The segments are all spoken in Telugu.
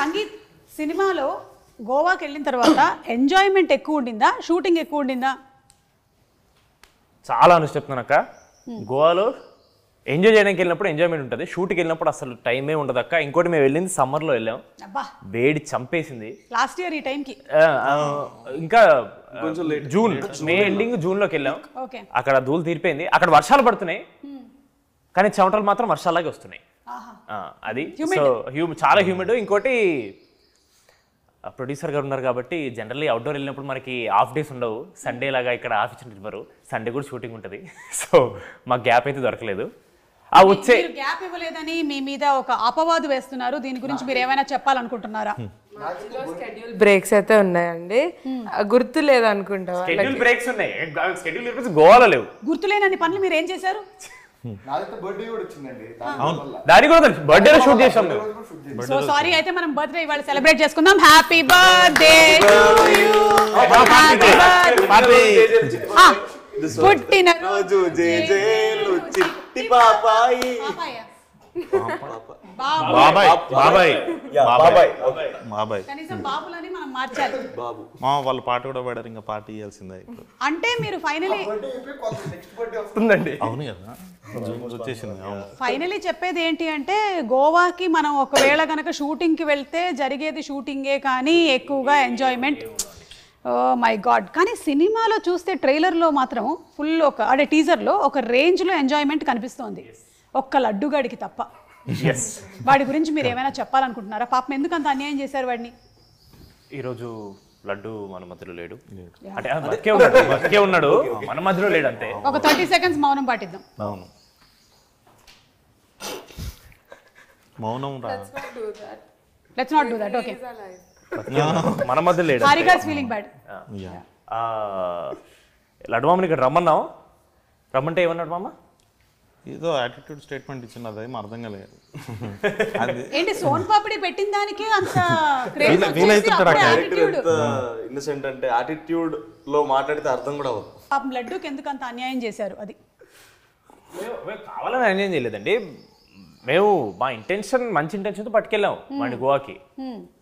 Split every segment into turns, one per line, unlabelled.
సంగీత్ సినిమాలో గోవాకి వెళ్ళిన తర్వాత ఎంజాయ్మెంట్ ఎక్కువ ఉండిందా, షూటింగ్ ఎక్కువ ఉండిందా?
చాలా అని చెప్తున్నాను అక్క. గోవాలో ఎంజాయ్ చేయడానికి వెళ్ళినప్పుడు ఎంజాయ్మెంట్ ఉంటుంది, షూట్కి వెళ్ళినప్పుడు అసలు టైమే ఉండదు అక్క. ఇంకోటి మేము వెళ్ళింది సమ్మర్లో వెళ్ళాం, వేడి చంపేసింది.
లాస్ట్ ఇయర్ ఈ టైంకి
ఇంకా జూన్, మే ఎండింగ్ జూన్లోకి వెళ్ళాం. అక్కడ ధూళి తీరిపోయింది, అక్కడ వర్షాలు పడుతున్నాయి కానీ చెమటలు మాత్రం వర్షాలాగే వస్తున్నాయి. అది సో చాలా హ్యూమిడ్. ఇంకోటి ప్రొడ్యూసర్ గారు ఉన్నారు కాబట్టి జనరల్లీ అవుట్డోర్ వెళ్ళినప్పుడు మనకి హాఫ్ డేస్ ఉండవు. సండే లాగా ఇక్కడ ఆఫ్ ఇచ్చిన ఇవ్వరు, సండే కూడా షూటింగ్ ఉంటుంది. సో మాకు గ్యాప్ అయితే దొరకలేదు. ఆ వచ్చే
గ్యాప్ ఇవ్వలేదని మీ మీద ఒక అపవాదు వేస్తున్నారు, దీని గురించి మీరు ఏమైనా చెప్పాలనుకుంటున్నారా?
షెడ్యూల్ బ్రేక్స్ అయితే ఉన్నాయండి, గుర్తు లేదు అనుకుంటా.
షెడ్యూల్ బ్రేక్స్ ఉన్నాయి, షెడ్యూల్ గోవాలో లేవు.
గుర్తులేనన్ని పనులు మీరు ఏం చేశారు?
దాని కూడా బర్త్డే షూట్ చేసాం.
సో సారీ, అయితే మనం బర్త్డే ఇవాళ సెలబ్రేట్ చేసుకుందాం. హ్యాపీ బర్త్డే పుట్టినరోజు చిట్టి పాపాయి. కనీసం బాబులని మనం మార్చాలి.
వాళ్ళు పాట కూడా పాడారు, ఇంకా పాట ఇవ్వాల్సిందే.
అంటే మీరు ఫైనలీ
అవును కదా, వచ్చేసింది.
ఫైనలీ చెప్పేది ఏంటి అంటే, గోవాకి మనం ఒకవేళ కనుక షూటింగ్కి వెళ్తే జరిగేది షూటింగే కానీ ఎక్కువగా ఎంజాయ్మెంట్. Oh my God. కానీ సినిమాలో చూస్తే ట్రైలర్లో మాత్రం ఫుల్ అంటే టీజర్లో ఒక రేంజ్లో ఎంజాయ్మెంట్ కనిపిస్తోంది, ఒక్క లడ్డుగాడికి తప్ప. వాడి గురించి మీరు ఏమైనా చెప్పాలనుకుంటున్నారా? పాపం ఎందుకు అంత అన్యాయం చేశారు వాడిని?
ఈరోజు లడ్డు మన మధ్యలో లేడు, అంటే బతికే ఉన్నాడు, మన మధ్యలో లేడు అంతే.
ఒక 30 seconds మౌనం పాటిద్దాం.
అవును, మౌనం.
Let's not do that. Okay,
మన మధ్య లేడు.
Harika's feeling bad.
లడ్డు మామని ఇక్కడ రమ్మన్నాం, రమ్మంటే ఏమన్నాడు మామ?
ఏదో యాటిట్యూడ్ స్టేట్మెంట్ ఇచ్చినది, ఏం అర్థం కాలేదు.
ఏంటి సోన్ పాపిడి పెట్టిన దానికి అంత
ఇన్నసెంట్ అంటే యాటిట్యూడ్ లో మాట్లాడితే అర్థం కూడా అవ్వదు.
పాపం లడ్డుకి ఎందుకు అంత అన్యాయం చేశారు? అది
కావాలని అన్యాయం చేయలేదండి, మేము మా ఇంటెన్షన్ మంచి ఇంటెన్షన్తో పట్టుకెళ్ళాం వాడిని గోవాకి.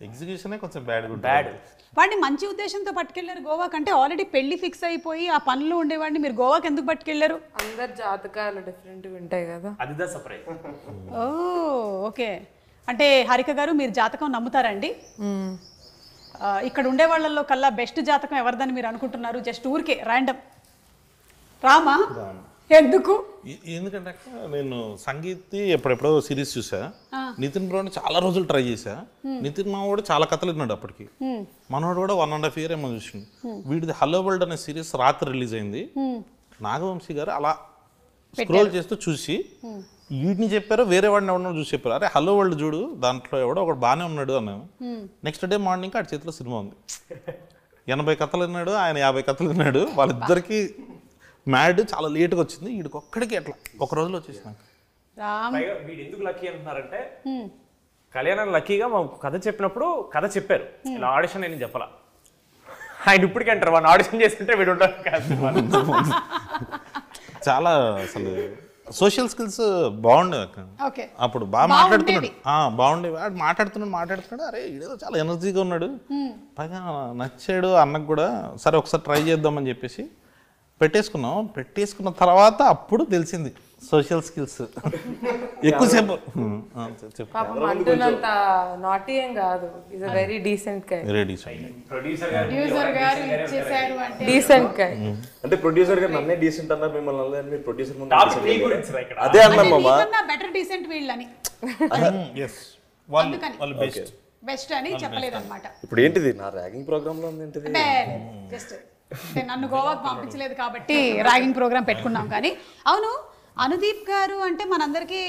ఎగ్జిక్యూషన్ కొంచెం బ్యాడ్.
వాడిని మంచి ఉద్దేశంతో పట్టుకెళ్లారు గోవా కంటే. ఆల్రెడీ పెళ్లి ఫిక్స్ అయిపోయి ఆ పనులు ఉండేవాడిని మీరు గోవాకి ఎందుకు పట్టుకెళ్లారు?
అందరు జాతకాలు డిఫరెంట్గా ఉంటాయి కదా,
అది సర్ప్రైజ్.
ఓ ఓకే. అంటే హారిక గారు, మీరు జాతకం నమ్ముతారండి? ఇక్కడ ఉండే వాళ్ళల్లో కల్లా బెస్ట్ జాతకం ఎవరిదని మీరు అనుకుంటున్నారు? జస్ట్ ఊరికే ర్యాండమ్. రామా? ఎందుకు?
ఎందుకంటే నేను సంగీత్ ఎప్పుడెప్పుడో సిరీస్ చూసా, నితిన్ బ్రోని చాలా రోజులు ట్రై చేశా. నితిన్ మా కూడా చాలా కథలు విన్నాడు అప్పటికి, మనోడు కూడా 1.5 year ఏమో చూసిండు. వీడిది హలో వరల్డ్ అనే సిరీస్ రాత్రి రిలీజ్ అయింది. నాగవంశీ గారు అలా స్క్రోల్ చేస్తూ చూసి వీటిని చెప్పారు, వేరే వాడిని ఎవడో చూసి చెప్పారు, అరే హలో వరల్డ్ చూడు, దాంట్లో ఎవడో ఒకడు బాగానే ఉన్నాడు అన్నాను. నెక్స్ట్ డే మార్నింగ్ ఆడి చేతిలో సినిమా ఉంది. 80 కథలు విన్నాడు, ఆయన 50 కథలు విన్నాడు. వాళ్ళిద్దరికి మ్యాడ్ చాలా లేట్గా వచ్చింది, వీడికి ఒక్కడికి ఎట్లా ఒక రోజులో వచ్చేసిన.
వీడు ఎందుకు లక్కీ అంటున్నారంటే, కళ్యాణం లక్కీగా మా కథ చెప్పినప్పుడు కథ చెప్పారు, ఇలా ఆడిషన్ నేను చెప్పాల. ఆయన ఇప్పటికీ అంటారు వాడిని ఆడిషన్ చేస్తుంటే వీడు ఉంటారు.
చాలా అసలు సోషల్ స్కిల్స్ బాగుండేవి అక్క అప్పుడు, బాగా మాట్లాడుతున్నాడు, బాగుండేవి. మాట్లాడుతున్నాడు, అరే ఇదేదో చాలా ఎనర్జీగా ఉన్నాడు, పైగా నచ్చాడు అన్నకు కూడా. సరే ఒకసారి ట్రై చేద్దామని చెప్పేసి పెట్టేసుకున్న తర్వాత అప్పుడు తెలిసింది సోషల్ స్కిల్స్ ఎక్కువసేపు.
అంటున్నంత నాటీ ఏం కాదు, is a very decent guy.
Producer గారు ఇచ్చేసారు అంటే
డీసెంట్ గై.
అంటే ప్రొడ్యూసర్ గారు నన్నే డీసెంట్ అన్నారు, మిమ్మల్ని అన్నారు, మీరు ప్రొడ్యూసర్ ముందు అదే అన్నారు మామ.
బెటర్ డీసెంట్ వీళ్ళని బెస్ట్ అని చెప్పలేదు అన్నమాట.
ఇప్పుడు ఏంటిది నా ర్యాగింగ్ ప్రోగ్రామ్ లో ఉంది ఏంటిది?
జస్ట్ నన్ను గోవాకు పంపించలేదు కాబట్టి ర్యాగింగ్ ప్రోగ్రామ్ పెట్టుకున్నాం. కానీ అవును, అనుదీప్ గారు అంటే మనందరికీ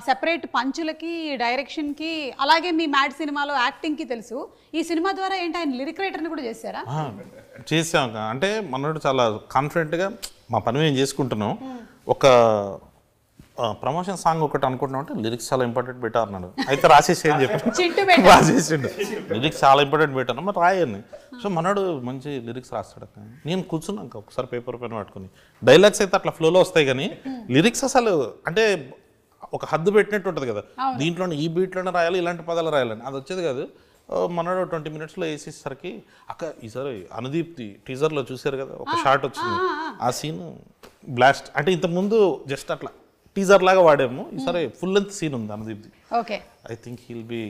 సెపరేట్ పంచులకి, డైరెక్షన్కి, అలాగే మీ మ్యాడ్ సినిమాలో యాక్టింగ్కి తెలుసు. ఈ సినిమా ద్వారా ఏంటి ఆయన లిరిక్ రైటర్ని కూడా చేశారా?
చేసాం. అంటే మనోడు చాలా కాన్ఫిడెంట్గా మా పని మేము చేసుకుంటున్నాం. ఒక ప్రమోషన్ సాంగ్ ఒకటి అనుకుంటున్నాం అంటే లిరిక్స్ చాలా ఇంపార్టెంట్ పెట్టారు అన్నాడు. అయితే రాసేసి అని చెప్పి రాసేసిండు, లిరిక్స్ చాలా ఇంపార్టెంట్ పెట్టాను, మరి రాయని. సో మనోడు మంచి లిరిక్స్ రాస్తాడు. నేను కూర్చున్నాక ఒకసారి పేపర్ పెన్ పట్టుకుని డైలాగ్స్ అయితే అట్లా ఫ్లోలో వస్తాయి, కానీ లిరిక్స్ అసలు అంటే ఒక హద్దు పెట్టినట్టు ఉంటుంది కదా, దీంట్లోనే ఈ బీట్లోనే రాయాలి, ఇలాంటి పదాలు రాయాలని, అది వచ్చేది కాదు. మనోడు 20 minutesలో వేసేసరికి అక్క ఈసారి అనుదీప్తి టీజర్లో చూసారు కదా ఒక షాట్ వచ్చింది, ఆ సీన్ బ్లాస్ట్. అంటే ఇంతకుముందు జస్ట్ అట్లా టీజర్ లాగా వాడాము, ఈసారి ఫుల్ లెంత్ సీన్ ఉంది Anudeepthi.
Okay,
I think he'll be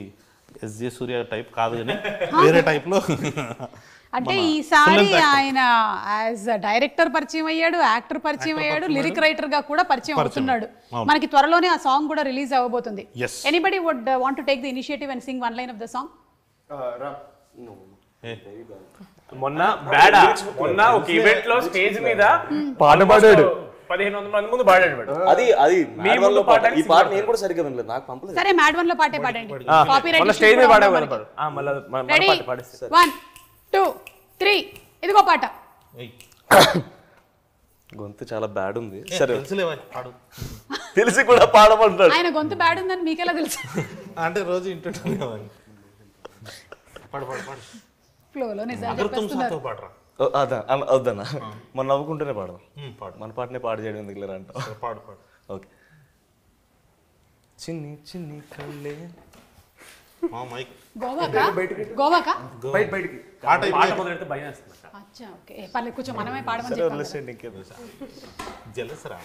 SJ Surya type కాదు కానీ వేరే టైప్లో.
అంటే ఈసారి ఆయన యాజ్ డైరెక్టర్ పరిచయం అయ్యాడు, యాక్టర్ పరిచయం అయ్యాడు, లిరిక్ రైటర్ గా కూడా పరిచయం అవుతున్నాడు. మనకి త్వరలోనే ఆ సాంగ్ కూడా రిలీజ్ అవ్వబోతుంది. Anybody would want to take the initiative and sing one line of the song?
మొన్న ఒక ఈవెంట్ లో స్టేజ్ మీద పాట పాడాడు, 1500 మంది ముందు పాడాడు.
అది మీ ముందు పాట, ఈ పాట నేను కూడా సరిగ్గా వినలేదు, నాకు పంపలేదు.
సరే మ్యాడ్ వన్ లో పాటే పాడండి, కాపీరైట్
స్టేజ్ మీద పాడాడు.
రెడీ 1 2 3 ఇదిగో పాట.
గొంతు చాలా బ్యాడ్ ఉంది. సరే
పాడు,
తెలిసి కూడా పాడమంటాడు.
ఆయన గొంతు బ్యాడ్ ఉందని మీకెలా తెలుసు?
అంటే రోజు ఇంటుంటాను కదా. పాడు పాడు పాడు,
ఫ్లోలో నిజాలు
అగర్తుమ్
చెప్పేస్తున్నారు.
సాతో పాడరా.
అదా వద్దన్నా, మనం నవ్వుకుంటూనే పాడదాం. మన పాటనే పాడు చేయడం ఎందుకు లేరా అంట.
పాడు పాడు.
ఓకే. చిన్ని చిన్ని కళ్ళే
మైక్
గోవాకా? గోవాకా?
బయటికి
పాట మొదలెడితే భయం వేస్తుంది.
అచ్చా, ఓకే, పర్లేదు కూర్చో, మనమే పాడమని చెప్పాం.
వదిలేసేయండి, ఇంకేం
జలసరా.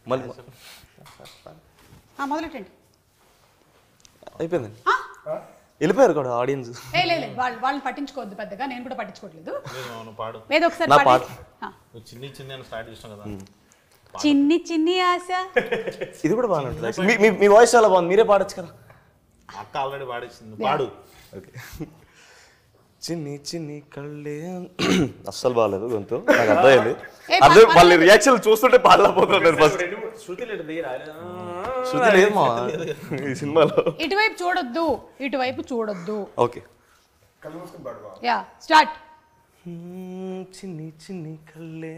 మళ్ళీ
మొదలెట్టండి.
అయిపోయిందండి, వెళ్ళిపోయారు కూడా ఆడియన్స్.
లేదు వాళ్ళని పట్టించుకోవద్దు పెద్దగా, నేను కూడా పట్టించుకోవట్లేదు.
పాడు.
ఏదో ఒకసారి
నా
పాడి.
చిన్ని చిన్ని అని స్టార్ట్ చేసినాం కదా.
చిన్ని చిన్ని ఆశ.
ఇది కూడా బాగానే ఉంటుంది. మీ వాయిస్ చాలా బాగుంది, మీరే పాడొచ్చు కదా.
అక్క ఆల్రెడీ పాడేసింది, పాడు.
ఓకే. చిన్ని చిన్ని కళ్ళే అస్సలు బాగాలేదు గొంతు, నాకు అర్థమైంది. అదే మళ్ళీ రియాక్షన్ చూస్తుంటే పాడలేకపోతున్నాను. ఫస్ట్ శృతి లేదు మా ఈ సినిమాలో.
ఇటువైపు చూడొద్దు, ఇటువైపు చూడొద్దు.
ఓకే.
Yeah start.
చిన్ని చిన్ని కళ్ళే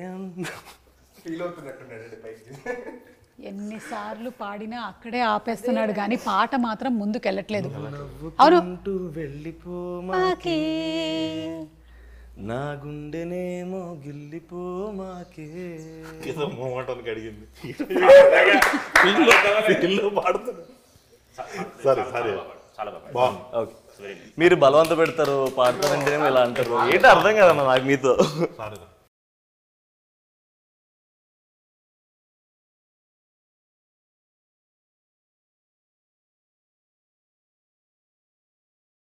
ఎన్నిసార్లు పాడినా అక్కడే ఆపేస్తున్నాడు కానీ పాట మాత్రం ముందుకెళ్ళట్లేదు. అవును,
వెళ్ళిపోమాకే నా గుండెనేమో గిల్లిపోమాకే.
ఏదో మోమాటానికి అడిగింది. పాడుతున్నా. సరే సరే, బాగుంది.
ఓకే. మీరు బలవంత పెడతారు పాడతారంటేనేమో ఇలా అంటారు, ఏంటి అర్థం కదన్నా నాకు మీతో.
సారీ.